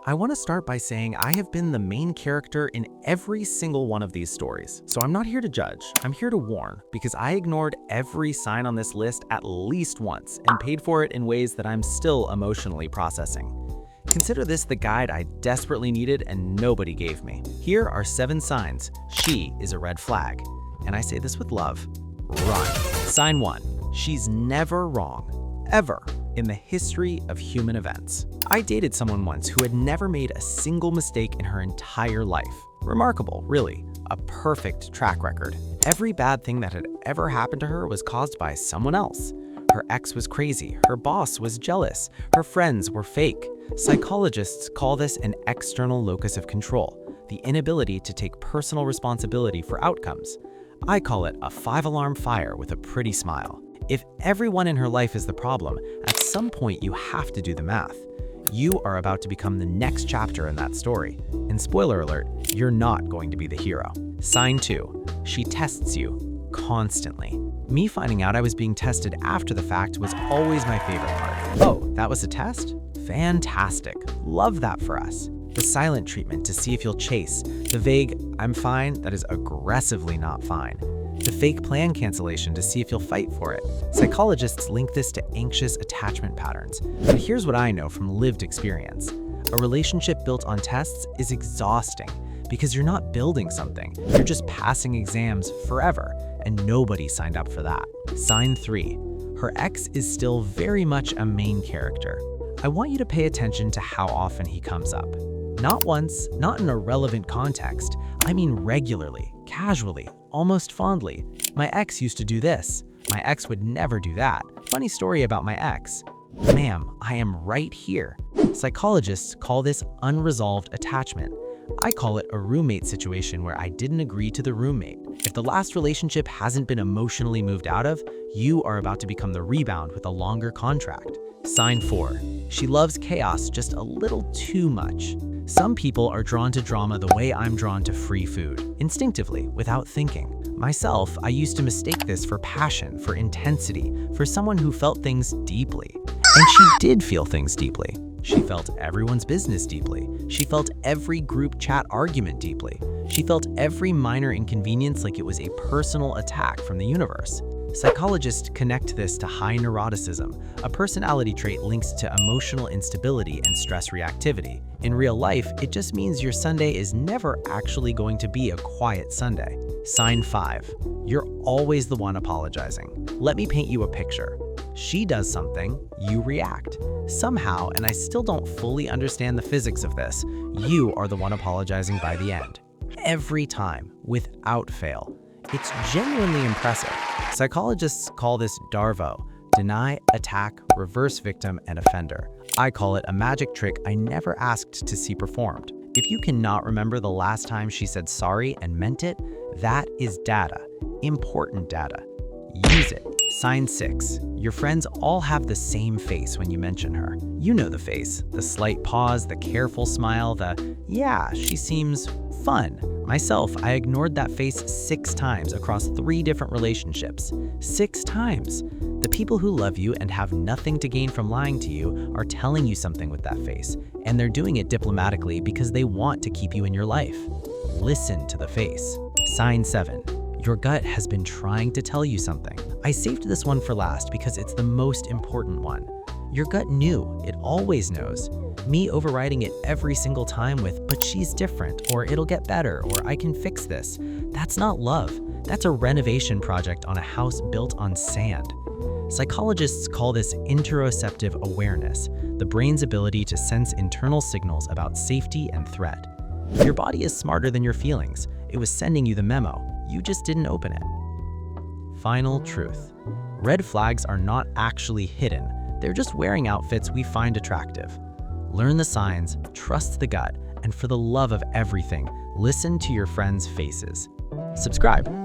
I want to start by saying I have been the main character in every single one of these stories. So I'm not here to judge, I'm here to warn, because I ignored every sign on this list at least once and paid for it in ways that I'm still emotionally processing. Consider this the guide I desperately needed and nobody gave me. Here are 7 signs she is a red flag. And I say this with love. Run. Sign 1. She's never wrong. Ever. In the history of human events. I dated someone once who had never made a single mistake in her entire life. Remarkable, really. A perfect track record. Every bad thing that had ever happened to her was caused by someone else. Her ex was crazy, her boss was jealous, her friends were fake. Psychologists call this an external locus of control, the inability to take personal responsibility for outcomes. I call it a 5-alarm fire with a pretty smile. If everyone in her life is the problem, at some point you have to do the math. You are about to become the next chapter in that story. And spoiler alert, you're not going to be the hero. Sign 2. She tests you constantly. Me finding out I was being tested after the fact was always my favorite part. Oh, that was a test? Fantastic. Love that for us. The silent treatment to see if you'll chase. The vague, I'm fine, that is aggressively not fine. The fake plan cancellation to see if you'll fight for it. Psychologists link this to anxious attachment patterns. But here's what I know from lived experience. A relationship built on tests is exhausting because you're not building something. You're just passing exams forever, and nobody signed up for that. Sign 3. Her ex is still very much a main character. I want you to pay attention to how often he comes up. Not once, not in a relevant context. I mean regularly, casually, almost fondly. My ex used to do this. My ex would never do that. Funny story about my ex. Ma'am, I am right here. Psychologists call this unresolved attachment. I call it a roommate situation where I didn't agree to the roommate. If the last relationship hasn't been emotionally moved out of, you are about to become the rebound with a longer contract. Sign 4. She loves chaos just a little too much. Some people are drawn to drama the way I'm drawn to free food, instinctively, without thinking. Myself, I used to mistake this for passion, for intensity, for someone who felt things deeply. And she did feel things deeply. She felt everyone's business deeply. She felt every group chat argument deeply. She felt every minor inconvenience like it was a personal attack from the universe. Psychologists connect this to high neuroticism, a personality trait linked to emotional instability and stress reactivity. In real life, it just means your Sunday is never actually going to be a quiet Sunday. Sign 5. You're always the one apologizing. Let me paint you a picture. She does something, you react. Somehow, and I still don't fully understand the physics of this, you are the one apologizing by the end. Every time, without fail. It's genuinely impressive. Psychologists call this DARVO, deny, attack, reverse victim, and offender. I call it a magic trick I never asked to see performed. If you cannot remember the last time she said sorry and meant it, that is data, important data. Use it. Sign 6. Your friends all have the same face when you mention her. You know the face, the slight pause, the careful smile, the, yeah, she seems fun. Myself, I ignored that face 6 times across 3 different relationships. 6 times. The people who love you and have nothing to gain from lying to you are telling you something with that face, and they're doing it diplomatically because they want to keep you in your life. Listen to the face. Sign 7. Your gut has been trying to tell you something. I saved this one for last because it's the most important one. Your gut knew, it always knows. Me overriding it every single time with, but she's different, or it'll get better, or I can fix this. That's not love. That's a renovation project on a house built on sand. Psychologists call this interoceptive awareness, the brain's ability to sense internal signals about safety and threat. Your body is smarter than your feelings. It was sending you the memo. You just didn't open it. Final truth. Red flags are not actually hidden. They're just wearing outfits we find attractive. Learn the signs, trust the gut, and for the love of everything, listen to your friends' faces. Subscribe.